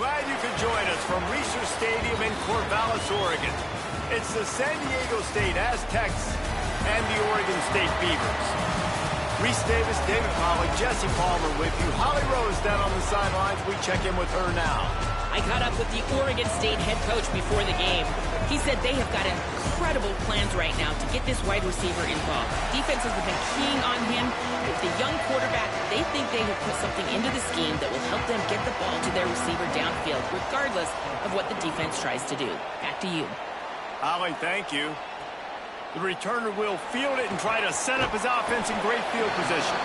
glad you could join us from Research Stadium in Corvallis, Oregon. It's the San Diego State Aztecs and the Oregon State Beavers. Reese Davis, David Pollack, Jesse Palmer with you. Holly Rose down on the sidelines. We check in with her now. I caught up with the Oregon State head coach before the game. He said they have got incredible plans right now to get this wide receiver involved. Defenses have been keying on him. With the young quarterback, they think they have put something into the scheme that will help them get the ball to their receiver downfield, regardless of what the defense tries to do. Back to you. Holly, thank you. The returner will field it and try to set up his offense in great field position.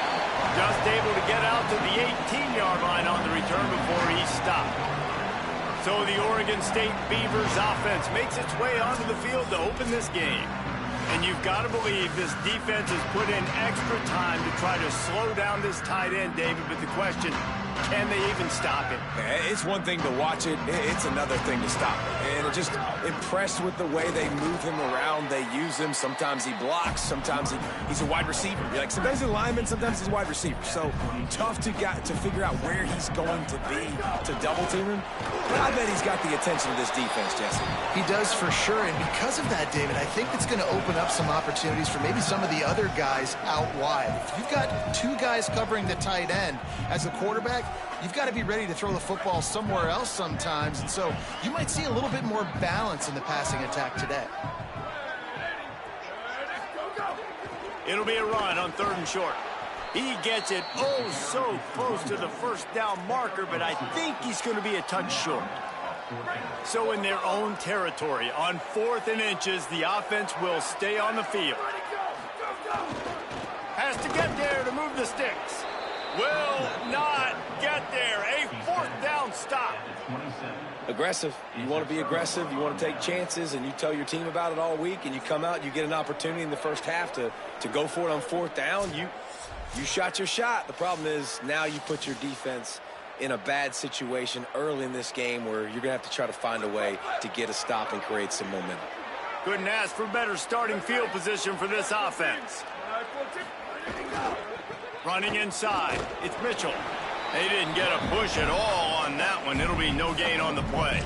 Just able to get out to the 18-yard line on the return before he stopped. So the Oregon State Beavers offense makes its way onto the field to open this game. And you've got to believe this defense has put in extra time to try to slow down this tight end, David. But the question, can they even stop him? It's one thing to watch it. It's another thing to stop it. And just impressed with the way they move him around. They use him. Sometimes he blocks. Sometimes he's a wide receiver. Like sometimes he's a lineman. Sometimes he's a wide receiver. So tough to figure out where he's going to be to double team him. But I bet he's got the attention of this defense, Jesse. He does for sure. And because of that, David, I think it's going to open up some opportunities for maybe some of the other guys out wide. If you've got two guys covering the tight end as a quarterback, you've got to be ready to throw the football somewhere else sometimes. And so you might see a little bit more balance in the passing attack today. It'll be a run on 3rd and short. He gets it oh so close to the first down marker, but I think he's going to be a touch short. So in their own territory, on 4th and inches, the offense will stay on the field. Has to get there to move the sticks. Will not get there. A 4th down stop. Aggressive. You want to be aggressive. You want to take chances, and you tell your team about it all week, and you come out and you get an opportunity in the first half to go for it on 4th down. You shot your shot. The problem is now you put your defense in a bad situation early in this game where you're going to have to try to find a way to get a stop and create some momentum. Couldn't ask for better starting field position for this offense. Running inside, it's Mitchell. They didn't get a push at all on that one. It'll be no gain on the play.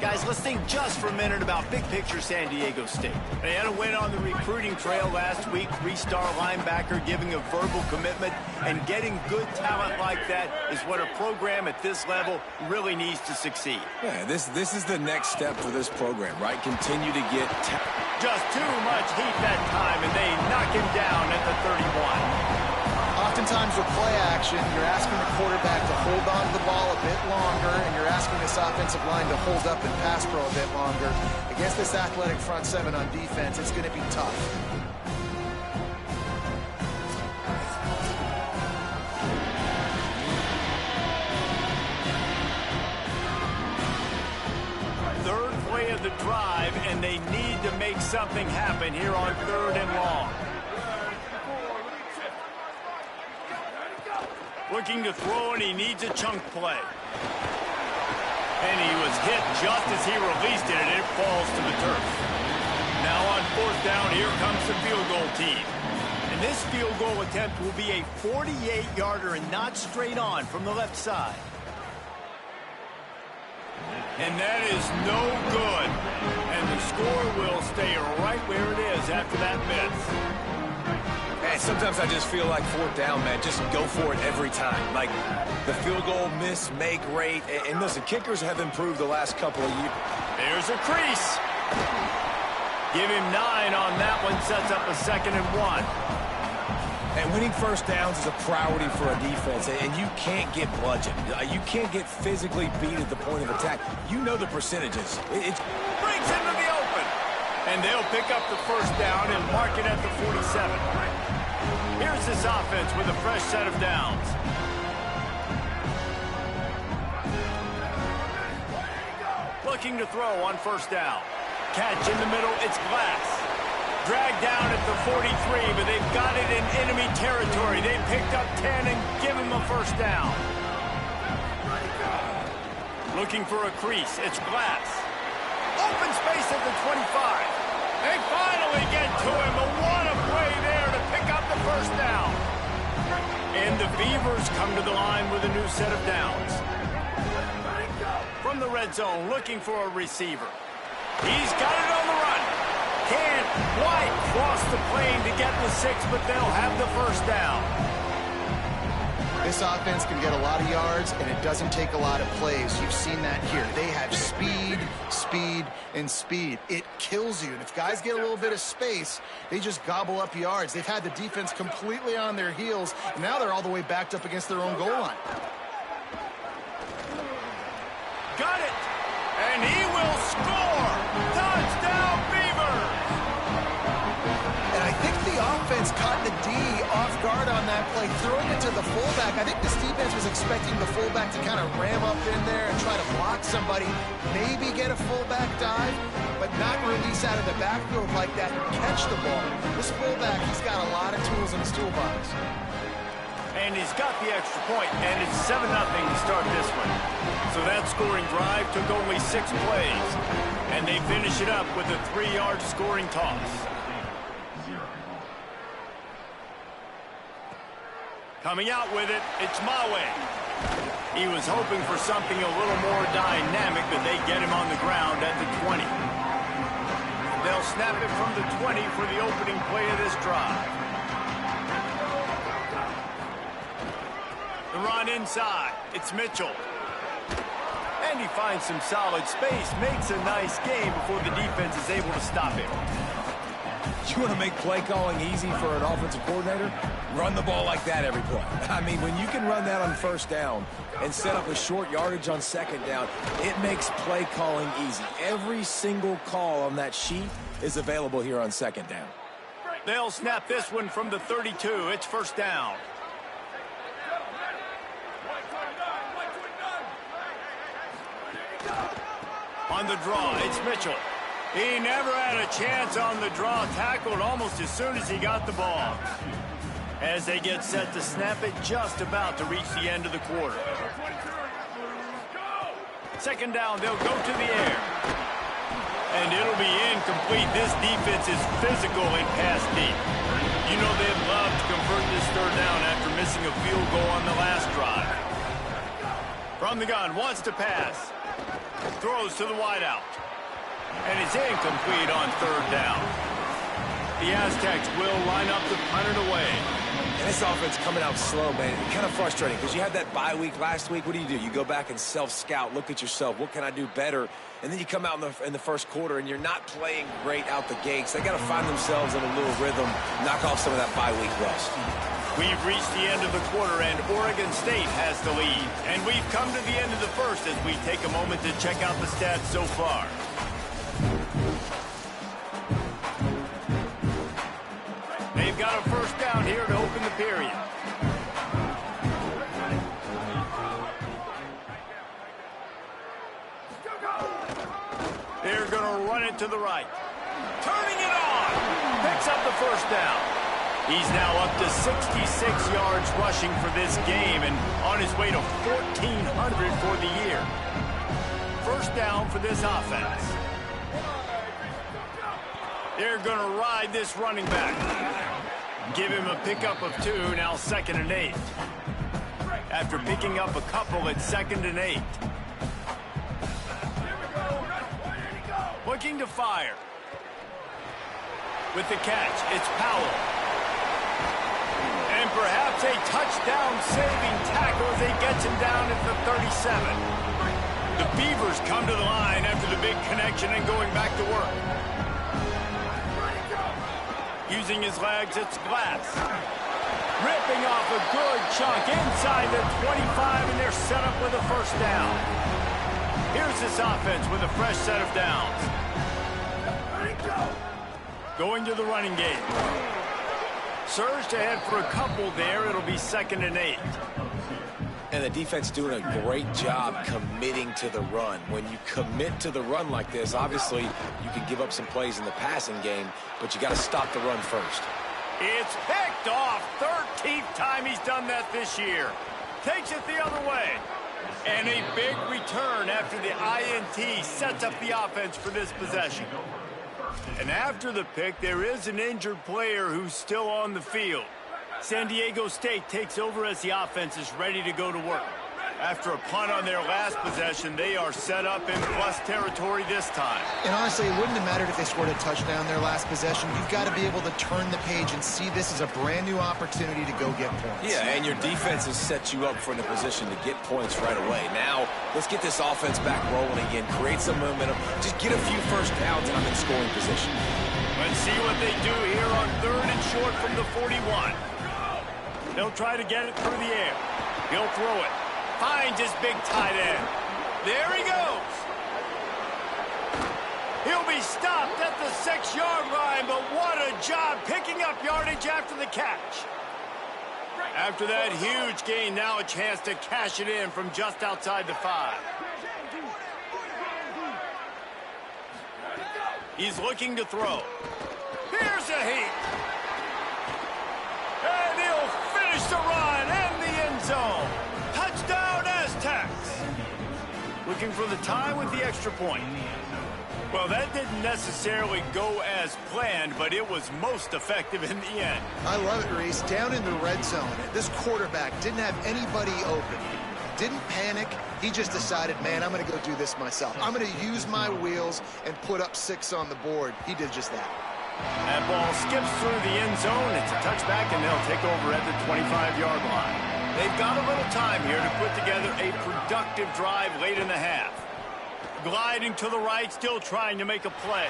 Guys, let's think just for a minute about big picture San Diego State. They had a win on the recruiting trail last week. 3-star linebacker giving a verbal commitment, and getting good talent like that is what a program at this level really needs to succeed. Yeah, this is the next step for this program, right? Continue to get just too much heat that time, and they knock him down at the 31. Oftentimes with play action, you're asking the quarterback to hold on to the ball a bit longer, and you're asking this offensive line to hold up and pass pro a bit longer. Against this athletic front seven on defense, it's going to be tough. Third play of the drive, and they need to make something happen here on 3rd and long. Looking to throw, and he needs a chunk play. And he was hit just as he released it, and it falls to the turf. Now on 4th down, here comes the field goal team. And this field goal attempt will be a 48-yarder and not straight on from the left side. And that is no good. And the score will stay right where it is after that miss. And sometimes I just feel like 4th down, man, just go for it every time. Like the field goal miss, make rate. And listen, kickers have improved the last couple of years. There's a crease. Give him 9 on that one, sets up a 2nd and 1. And winning 1st downs is a priority for a defense, and you can't get bludgeoned. You can't get physically beat at the point of attack. You know the percentages. It brings him to the open. And they'll pick up the 1st down and mark it at the 47. Here's this offense with a fresh set of downs. Looking to throw on 1st down. Catch in the middle, it's Glass. Dragged down at the 43, but they've got it in enemy territory. They picked up 10 and give him a 1st down. Looking for a crease, it's Glass. Open space at the 25. They finally get to him, but what a play there to pick up the 1st down. And the Beavers come to the line with a new set of downs. from the red zone, looking for a receiver. He's got it on the run. Can't quite cross the plane to get the 6, but they'll have the first down. This offense can get a lot of yards, and it doesn't take a lot of plays. You've seen that here. They have speed, speed, and speed. It kills you. And if guys get a little bit of space, they just gobble up yards. They've had the defense completely on their heels, and now they're all the way backed up against their own goal line. Got it. And he will score. Touchdown, Beavers. And I think the offense caught the D off guard on that play, throwing it to the fullback. I think this defense was expecting the fullback to kind of ram up in there and try to block somebody, maybe get a fullback dive, but not release out of the backfield like that and catch the ball. This fullback, he's got a lot of tools in his toolbox. And he's got the extra point, and it's 7-0 to start this one. So that scoring drive took only 6 plays, and they finish it up with a 3-yard scoring toss. Coming out with it, it's Mawe. He was hoping for something a little more dynamic, but they get him on the ground at the 20. They'll snap it from the 20 for the opening play of this drive. The run inside. It's Mitchell. And he finds some solid space, makes a nice game before the defense is able to stop him. You want to make play calling easy for an offensive coordinator? Run the ball like that every play. I mean, when you can run that on first down and set up a short yardage on second down, it makes play calling easy. Every single call on that sheet is available here on second down. They'll snap this one from the 32. It's first down. On the draw, it's Mitchell. He never had a chance on the draw, tackled almost as soon as he got the ball. As they get set to snap it, just about to reach the end of the quarter. Second down, they'll go to the air. And it'll be incomplete. This defense is physical and pass deep. You know they'd love to convert this third down after missing a field goal on the last drive. From the gun, wants to pass. Throws to the wideout. And it's incomplete on third down. The Aztecs will line up to punt it away. And this offense coming out slow, man. Kind of frustrating because you had that bye week last week. What do? You go back and self-scout, look at yourself. What can I do better? And then you come out in the first quarter and you're not playing great out the gates. They got to find themselves in a little rhythm, knock off some of that bye week rust. We've reached the end of the quarter, and Oregon State has the lead. And we've come to the end of the first as we take a moment to check out the stats so far. They've got a first down here to open the period. They're going to run it to the right. Turning it on. Picks up the first down. He's now up to 66 yards rushing for this game and on his way to 1,400 for the year. First down for this offense. They're going to ride this running back. Give him a pickup of 2, now 2nd and 8. After picking up a couple, it's 2nd and 8. Looking to fire. With the catch, it's Powell. And perhaps a touchdown-saving tackle as he gets him down at the 37. The Beavers come to the line after the big connection and going back to work. Using his legs, it's Glass. Ripping off a good chunk inside the 25, and they're set up with a first down. Here's this offense with a fresh set of downs. Going to the running game. Surged ahead for a couple there. It'll be 2nd and 8. And the defense doing a great job committing to the run. When you commit to the run like this, obviously you can give up some plays in the passing game, but you got to stop the run first. It's picked off. 13th time he's done that this year. Takes it the other way. And a big return after the INT sets up the offense for this possession. And after the pick, there is an injured player who's still on the field. San Diego State takes over as the offense is ready to go to work. After a punt on their last possession, they are set up in plus territory this time. And honestly, it wouldn't have mattered if they scored a touchdown their last possession. You've got to be able to turn the page and see this as a brand new opportunity to go get points. Yeah, and your defense has set you up for the position to get points right away. Now, let's get this offense back rolling again, create some momentum, just get a few first downs, and I'm in scoring position. Let's see what they do here on 3rd and short from the 41. They'll try to get it through the air. He'll throw it. Finds his big tight end. There he goes. He'll be stopped at the 6-yard line, but what a job picking up yardage after the catch. After that huge gain, now a chance to cash it in from just outside the 5. He's looking to throw. Here's a heat. And he'll finish the run and the end zone. Touchdown, Aztecs. Looking for the tie with the extra point. Well, that didn't necessarily go as planned, but it was most effective in the end. I love it, Reese. Down in the red zone, this quarterback didn't have anybody open. Didn't panic. He just decided, man, I'm going to go do this myself. I'm going to use my wheels and put up 6 on the board. He did just that. That ball skips through the end zone. It's a touchback, and they'll take over at the 25-yard line. They've got a little time here to put together a productive drive late in the half. Gliding to the right, still trying to make a play.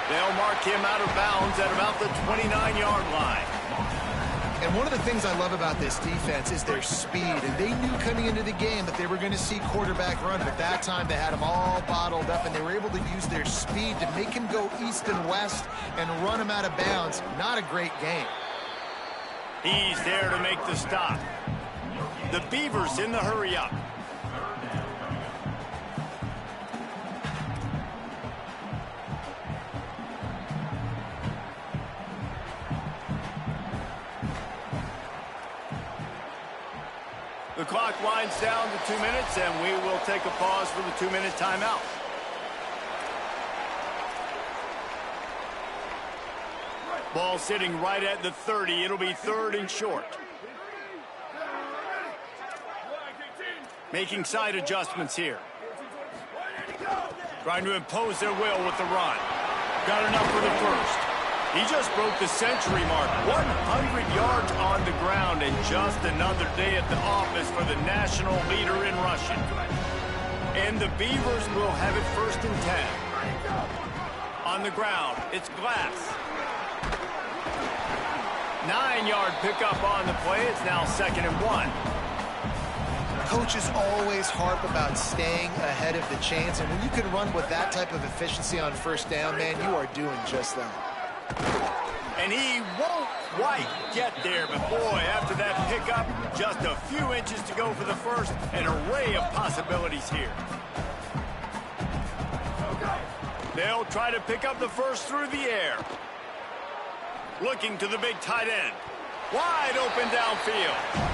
They'll mark him out of bounds at about the 29-yard line. And one of the things I love about this defense is their speed. And they knew coming into the game that they were going to see quarterback run. But that time they had him all bottled up, and they were able to use their speed to make him go east and west and run him out of bounds. Not a great game. He's there to make the stop. The Beavers in the hurry-up. The clock winds down to 2 minutes, and we will take a pause for the 2-minute timeout. Ball sitting right at the 30. It'll be 3rd and short. Making side adjustments here. Trying to impose their will with the run. Got enough for the first. He just broke the century mark. 100 yards on the ground, and just another day at the office for the national leader in rushing. And the Beavers will have it 1st and 10. On the ground, it's Glass. 9-yard pickup on the play. It's now 2nd and 1. Coaches always harp about staying ahead of the chains, and when you can run with that type of efficiency on 1st down, man, you are doing just that. And he won't quite get there, but boy, after that pickup, just a few inches to go for the first. An array of possibilities here. They'll try to pick up the first through the air. Looking to the big tight end. Wide open downfield.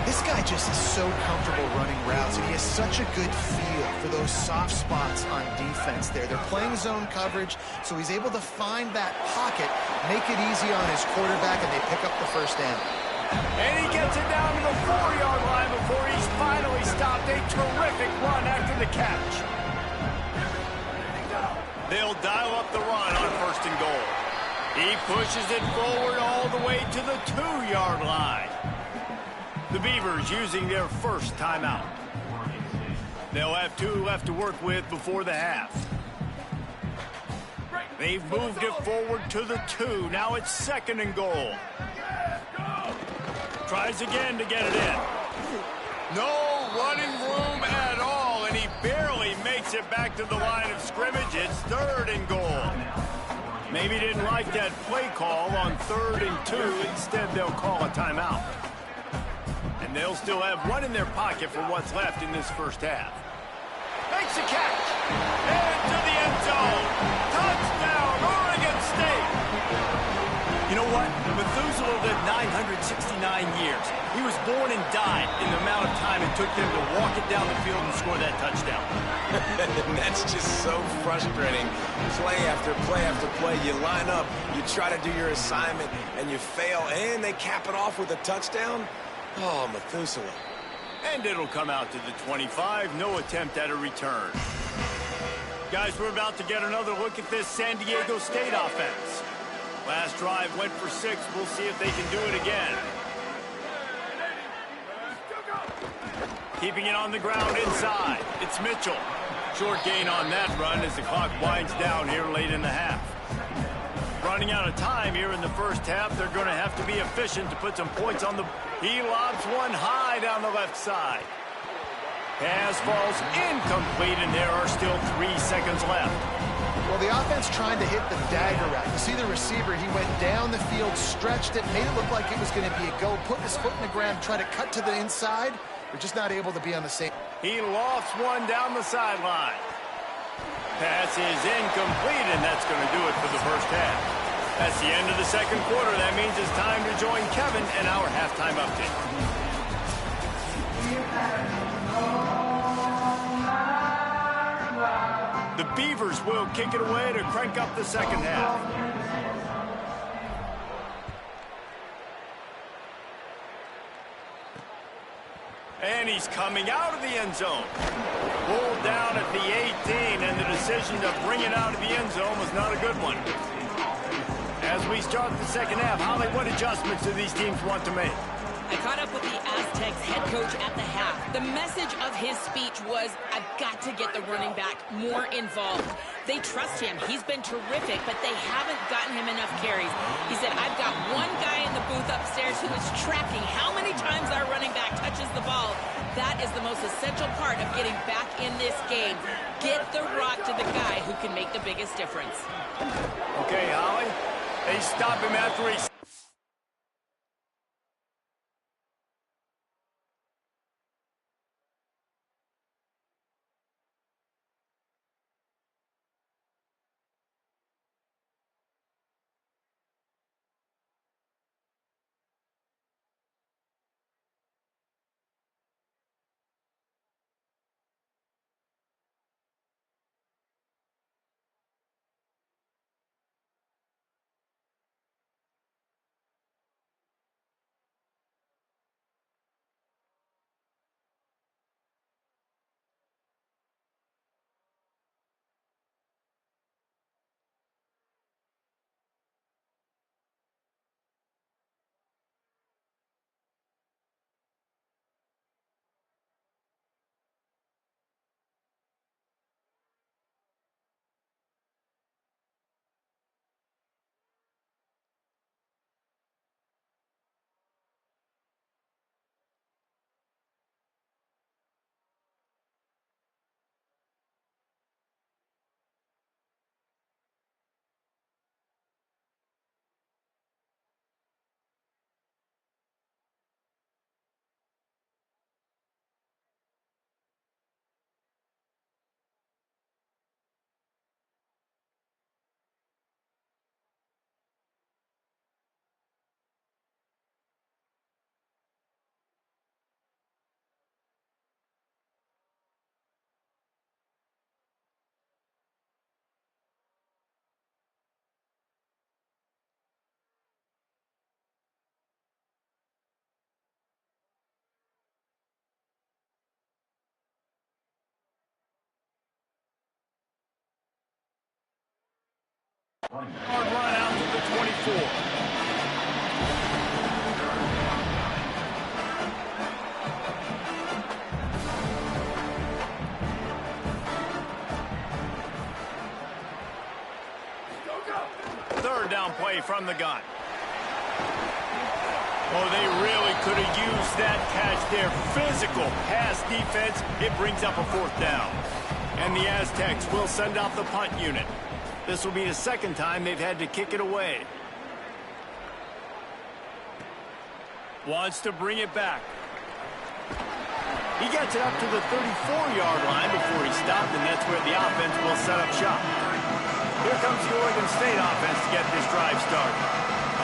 This guy just is so comfortable running routes, and he has such a good feel for those soft spots on defense there. They're playing zone coverage, so he's able to find that pocket, make it easy on his quarterback, and they pick up the 1st down. And he gets it down to the 4-yard line before he's finally stopped. A terrific run after the catch. They'll dial up the run on 1st and goal. He pushes it forward all the way to the 2-yard line. The Beavers using their first timeout. They'll have 2 left to work with before the half. They've moved it forward to the 2. Now it's 2nd and goal. Tries again to get it in. No running room at all, and he barely makes it back to the line of scrimmage. It's 3rd and goal. Maybe didn't like that play call on 3rd and 2. Instead, they'll call a timeout. And they'll still have 1 in their pocket for what's left in this 1st half. Makes a catch. Into the end zone. Touchdown, Oregon State. You know what? Methuselah lived 969 years. He was born and died in the amount of time it took them to walk it down the field and score that touchdown. And that's just so frustrating. Play after play after play. You line up, you try to do your assignment, and you fail, and they cap it off with a touchdown. Oh, Methuselah. And it'll come out to the 25. No attempt at a return. Guys, we're about to get another look at this San Diego State offense. Last drive went for 6. We'll see if they can do it again. Keeping it on the ground inside. It's Mitchell. Short gain on that run as the clock winds down here late in the half. Running out of time here in the first half. They're going to have to be efficient to put some points on the... He lobs one high down the left side. Pass falls incomplete, and there are still 3 seconds left. Well, the offense trying to hit the dagger route. You see the receiver, he went down the field, stretched it, made it look like it was going to be a go, put his foot in the ground, try to cut to the inside. They're just not able to be on the same. He lofts one down the sideline. Pass is incomplete, and that's going to do it for the first half. That's the end of the second quarter. That means it's time to join Kevin and our halftime update. The Beavers will kick it away to crank up the second half. And he's coming out of the end zone. Pulled down at the 18, and the decision to bring it out of the end zone was not a good one. As we start the second half, Holly, what adjustments do these teams want to make? I caught up with the Aztecs head coach at the half. The message of his speech was, I've got to get the running back more involved. They trust him. He's been terrific, but they haven't gotten him enough carries. He said, I've got one guy in the booth upstairs who is tracking how many times our running back touches the ball. That is the most essential part of getting back in this game. Get the rock to the guy who can make the biggest difference. Okay, Holly. They stop him after he... Hard run out to the 24. Third down play from the gun. Oh, they really could have used that catch there. Physical pass defense. It brings up a fourth down. And the Aztecs will send out the punt unit. This will be the second time they've had to kick it away. Wants to bring it back. He gets it up to the 34-yard line before he stopped, and that's where the offense will set up shop. Here comes the Oregon State offense to get this drive started.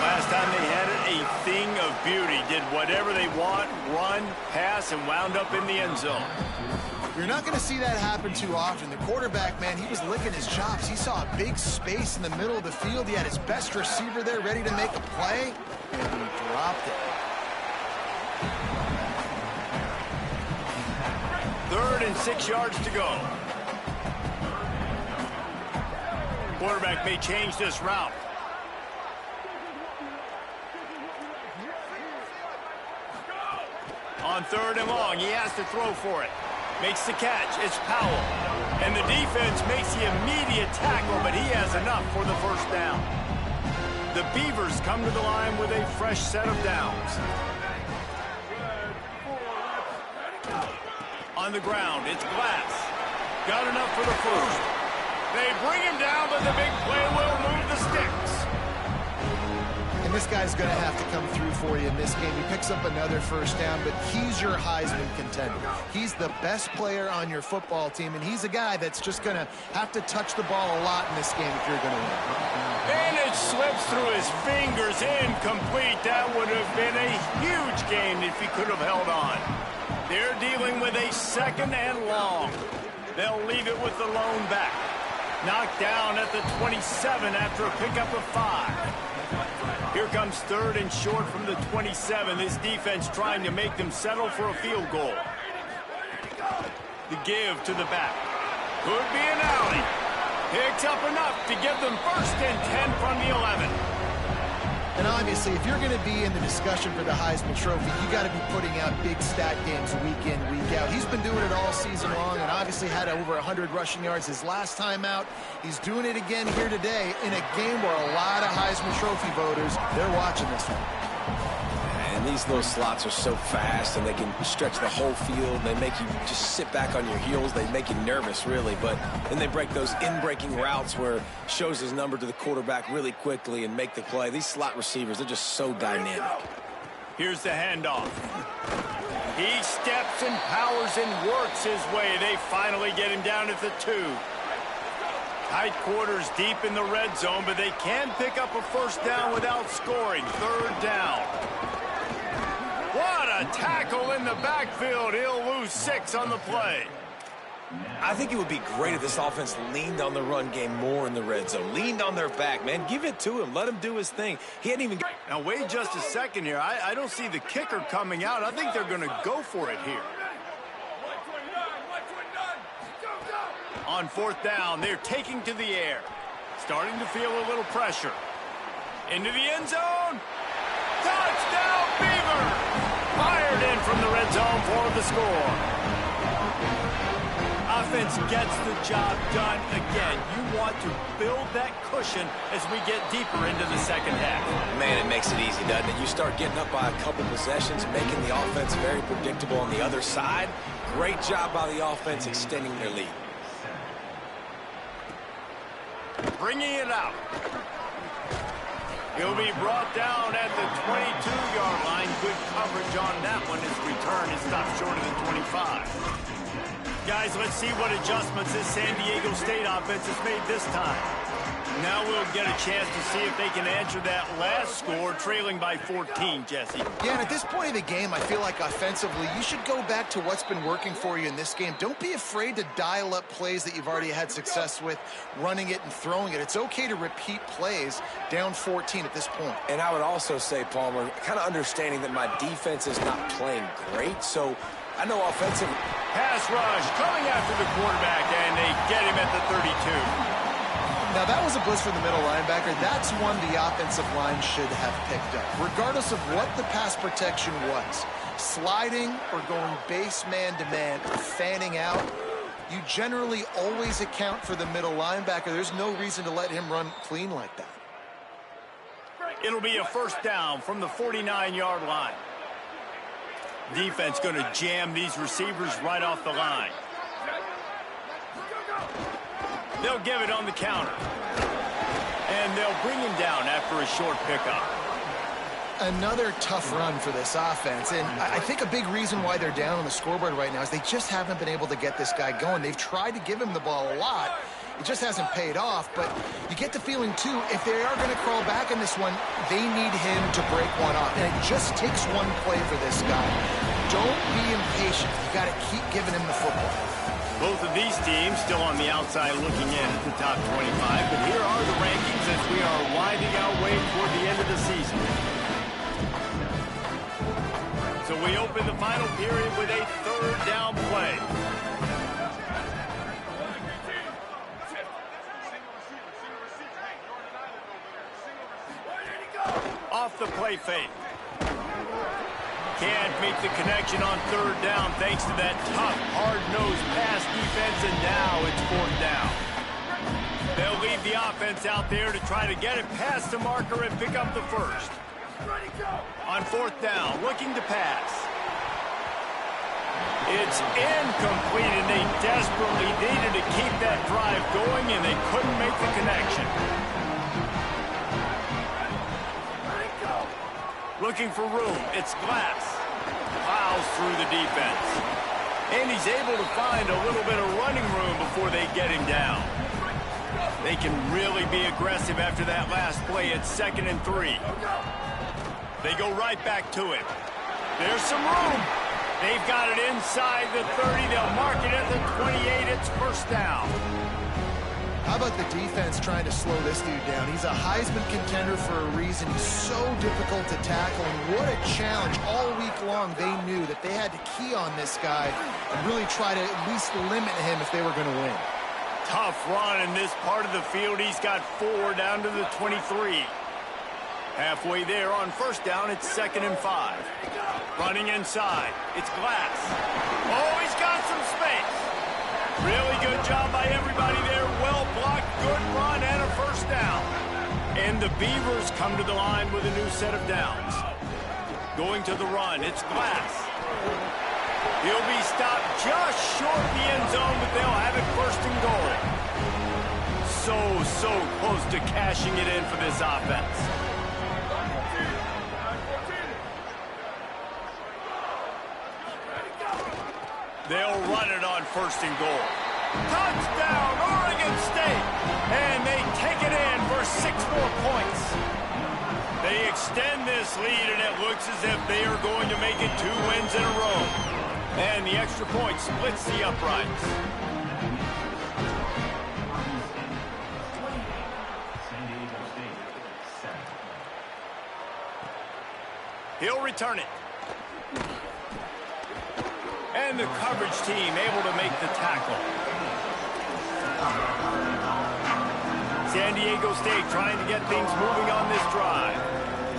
Last time they had it, a thing of beauty. Did whatever they want, run, pass, and wound up in the end zone. You're not going to see that happen too often. The quarterback, man, he was licking his chops. He saw a big space in the middle of the field. He had his best receiver there ready to make a play, and he dropped it. 6 yards to go. Quarterback may change this route. On 3rd and long, he has to throw for it. Makes the catch. It's Powell. And the defense makes the immediate tackle, but he has enough for the first down. The Beavers come to the line with a fresh set of downs. On the ground, it's Glass. Got enough for the first. They bring him down, but the big play will move the sticks. And this guy's going to have to come through for you in this game. He picks up another first down, but he's your Heisman contender. He's the best player on your football team, and he's a guy that's just going to have to touch the ball a lot in this game if you're going to win. And it slips through his fingers, incomplete. That would have been a huge gain if he could have held on. They're dealing with a 2nd and long. They'll leave it with the lone back. Knocked down at the 27 after a pickup of 5. Here comes 3rd and short from the 27. This defense trying to make them settle for a field goal. The give to the back. Could be an alley. Picks up enough to give them 1st and 10 from the 11. And obviously, if you're going to be in the discussion for the Heisman Trophy, you got to be putting out big stat games week in, week out. He's been doing it all season long and obviously had over 100 rushing yards his last time out. He's doing it again here today in a game where a lot of Heisman Trophy voters, they're watching this one. And these little slots are so fast, and they can stretch the whole field. They make you just sit back on your heels. They make you nervous, really. But then they break those in-breaking routes where shows his number to the quarterback really quickly and make the play. These slot receivers, they're just so dynamic. Here's the handoff. He steps and powers and works his way. They finally get him down at the 2. Tight quarters deep in the red zone, but they can pick up a first down without scoring. 3rd down. What a tackle in the backfield. He'll lose 6 on the play. I think it would be great if this offense leaned on the run game more in the red zone. Leaned on their back, man. Give it to him. Let him do his thing. He hadn't even... Now, wait just a second here. I don't see the kicker coming out. I think they're going to go for it here. On 4th down, they're taking to the air. Starting to feel a little pressure. Into the end zone. Touchdown, Beaver! Fired in from the red zone for the score. Offense gets the job done again. You want to build that cushion as we get deeper into the second half. Man, it makes it easy, doesn't it? You start getting up by a couple possessions, making the offense very predictable on the other side. Great job by the offense extending their lead. Bringing it out. He'll be brought down at the 22-yard line. Good coverage on that one. His return is stopped short of the 25. Guys, let's see what adjustments this San Diego State offense has made this time. Now we'll get a chance to see if they can answer that last score, trailing by 14, Jesse. Yeah, and at this point of the game, I feel like offensively, you should go back to what's been working for you in this game. Don't be afraid to dial up plays that you've already had success with, running it and throwing it. It's okay to repeat plays down 14 at this point. And I would also say, Palmer, kind of understanding that my defense is not playing great, so I know offensive... Pass rush coming after the quarterback, and they get him at the 32. Now, that was a blitz for the middle linebacker. That's one the offensive line should have picked up, regardless of what the pass protection was. Sliding or going base man-to-man or fanning out, you generally always account for the middle linebacker. There's no reason to let him run clean like that. It'll be a first down from the 49-yard line. Defense going to jam these receivers right off the line. They'll give it on the counter. And they'll bring him down after a short pickup. Another tough run for this offense. And I think a big reason why they're down on the scoreboard right now is they just haven't been able to get this guy going. They've tried to give him the ball a lot. It just hasn't paid off, but you get the feeling, too, if they are going to crawl back in this one, they need him to break one off. And it just takes one play for this guy. Don't be impatient. You got to keep giving him the football. Both of these teams still on the outside looking in at the top 25, but here are the rankings as we are winding our way toward the end of the season. So we open the final period with a third down play. off the play fake. Can't make the connection on third down thanks to that tough, hard-nosed pass defense, and now it's fourth down. They'll leave the offense out there to try to get it past the marker and pick up the first. On fourth down, looking to pass. It's incomplete, and they desperately needed to keep that drive going, and they couldn't make the connection. Looking for room, it's Glass. Plows through the defense. And he's able to find a little bit of running room before they get him down. They can really be aggressive after that last play at 2nd and 3. They go right back to it. There's some room. They've got it inside the 30. They'll mark it at the 28. It's first down. How about the defense trying to slow this dude down? He's a Heisman contender for a reason. He's so difficult to tackle, and what a challenge. All week long, they knew that they had to key on this guy and really try to at least limit him if they were going to win. Tough run in this part of the field. He's got 4 down to the 23. Halfway there on first down, it's 2nd and 5. Running inside, it's Glass. Oh, he's got some space. Really good job by everybody there. Well blocked, good run, and a first down. And the Beavers come to the line with a new set of downs. Going to the run, it's Glass. He'll be stopped just short of the end zone, but they'll have it first and goal. So close to cashing it in for this offense. They'll run it on first and goal. Touchdown, Oregon State! And they take it in for 6 more points. They extend this lead, and it looks as if they are going to make it 2 wins in a row. And the extra point splits the uprights. He'll return it. And the coverage team able to make the tackle. San Diego State trying to get things moving on this drive.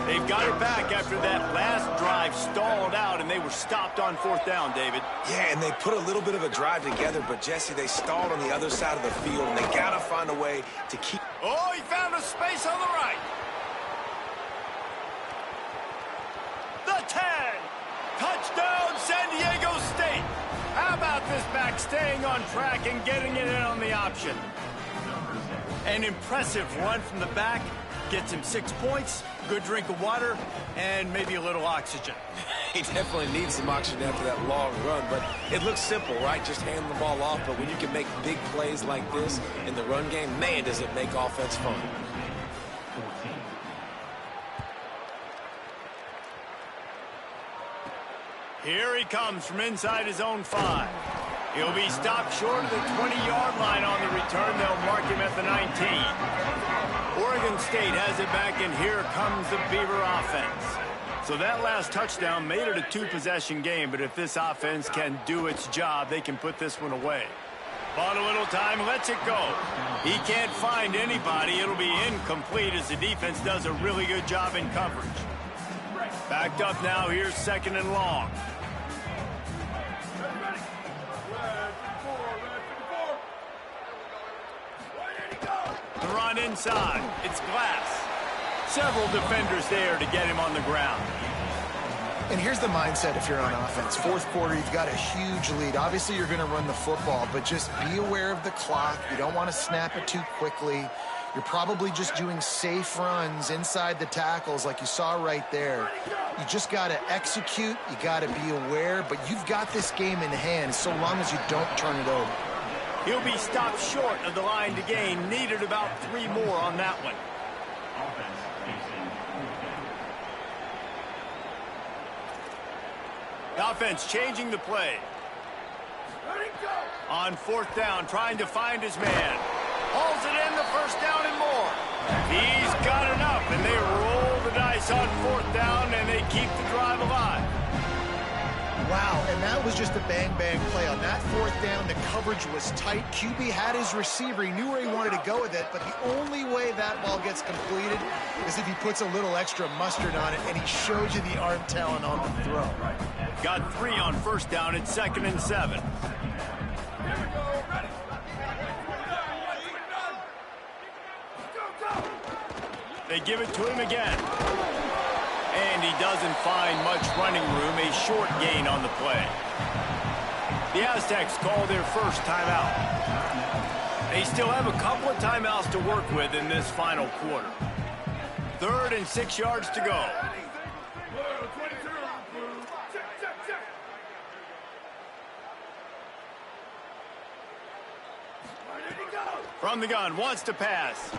They've got it back after that last drive stalled out, and they were stopped on fourth down, David. Yeah, and they put a little bit of a drive together, but, Jesse, they stalled on the other side of the field, and they got to find a way to keep... Oh, he found a space on the right. The 10. Touchdown, San Diego State. How about this back staying on track and getting it in on the option? An impressive run from the back. Gets him 6 points, good drink of water, and maybe a little oxygen. He definitely needs some oxygen after that long run, but it looks simple, right? Just hand the ball off, but when you can make big plays like this in the run game, man, does it make offense fun. Here he comes from inside his own 5. He'll be stopped short of the 20-yard line on the return. They'll mark him at the 19. Oregon State has it back, and here comes the Beaver offense. So that last touchdown made it a 2-possession game, but if this offense can do its job, they can put this one away. Bought a little time, lets it go. He can't find anybody. It'll be incomplete as the defense does a really good job in coverage. Backed up now, here's 2nd and long. The run inside. It's Glass. Several defenders there to get him on the ground. And here's the mindset if you're on offense. Fourth quarter, you've got a huge lead. Obviously, you're going to run the football, but just be aware of the clock. You don't want to snap it too quickly. You're probably just doing safe runs inside the tackles like you saw right there. You just got to execute. You got to be aware, but you've got this game in hand so long as you don't turn it over. He'll be stopped short of the line to gain. Needed about 3 more on that one. The offense changing the play. On fourth down, trying to find his man. Hauls it in, the first down and more. He's got enough, and they roll the dice on fourth down, and they keep the drive alive. Wow, and that was just a bang-bang play. On that fourth down, the coverage was tight. QB had his receiver. He knew where he wanted to go with it, but the only way that ball gets completed is if he puts a little extra mustard on it, and he shows you the arm talent on the throw. Got 3 on first down at 2nd and 7. They give it to him again. And he doesn't find much running room, a short gain on the play. The Aztecs call their first timeout. They still have a couple of timeouts to work with in this final quarter. 3rd and 6 yards to go. From the gun, wants to pass.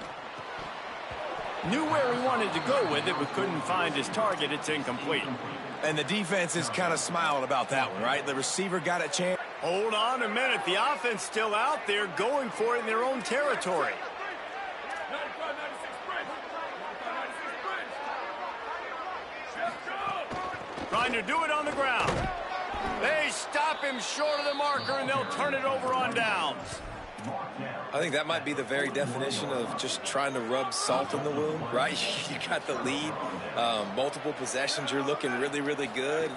Knew where he wanted to go with it, but couldn't find his target. It's incomplete. And the defense is kind of smiling about that one, right? The receiver got a chance. Hold on a minute. The offense still out there going for it in their own territory. Trying to do it on the ground. They stop him short of the marker, and they'll turn it over on downs. I think that might be the very definition of just trying to rub salt in the wound, right? You got the lead, multiple possessions, you're looking really, really good,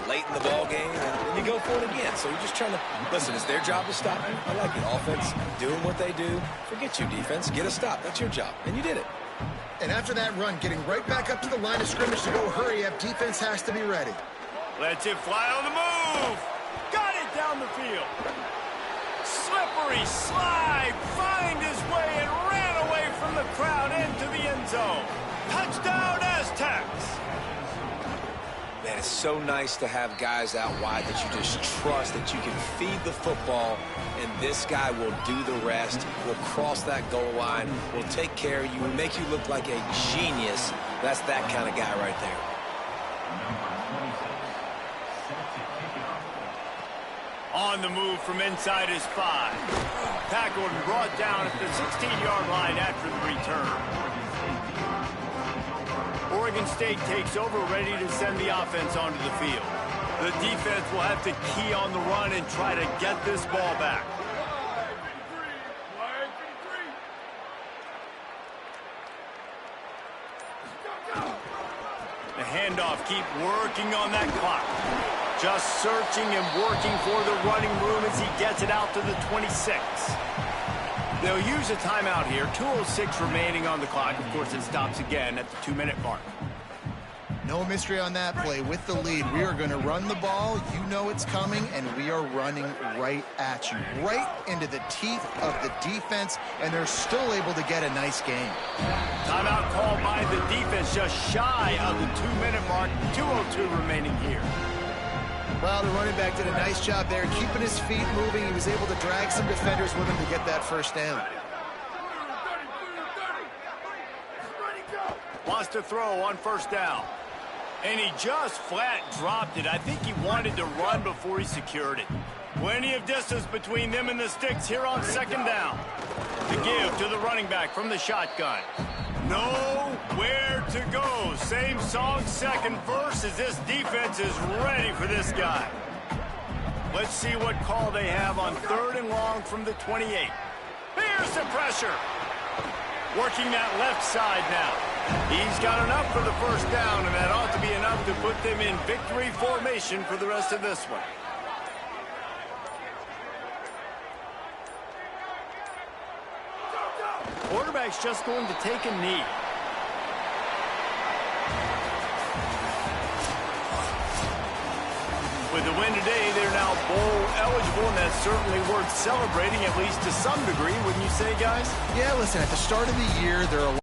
late in the ball game, and you go for it again. So you're just trying to, listen, it's their job to stop you. I like it. Offense doing what they do. Forget you, defense. Get a stop. That's your job. And you did it. And after that run, getting right back up to the line of scrimmage to go hurry up, defense has to be ready. Lets it fly on the move. Got it down the field. Slippery slide, find his way and ran away from the crowd into the end zone. Touchdown, Aztecs. Man, it's so nice to have guys out wide that you just trust that you can feed the football, and this guy will do the rest, will cross that goal line, will take care of you, and make you look like a genius. That's that kind of guy right there. On the move from inside his 5. Tackled and brought down at the 16-yard line after the return. Oregon State takes over, ready to send the offense onto the field. The defense will have to key on the run and try to get this ball back. The handoff, keep working on that clock. Just searching and working for the running room as he gets it out to the 26. They'll use a timeout here. 2:06 remaining on the clock. Of course, it stops again at the 2-minute mark. No mystery on that play. With the lead, we are going to run the ball. You know it's coming, and we are running right at you, right into the teeth of the defense, and they're still able to get a nice game. Timeout called by the defense, just shy of the 2-minute mark. 2:02 remaining here. Well, the running back did a nice job there, keeping his feet moving. He was able to drag some defenders with him to get that first down. Wants to throw on first down. And he just flat dropped it. I think he wanted to run before he secured it. Plenty of distance between them and the sticks here on second down. The give to the running back from the shotgun. Nowhere to go. Same song, second verse, as this defense is ready for this guy. Let's see what call they have on 3rd and long from the 28. Here's the pressure. Working that left side now. He's got enough for the first down, and that ought to be enough to put them in victory formation for the rest of this one. Quarterback's just going to take a knee. With the win today, they're now bowl eligible, and that's certainly worth celebrating, at least to some degree, wouldn't you say, guys? Yeah, listen, at the start of the year, there are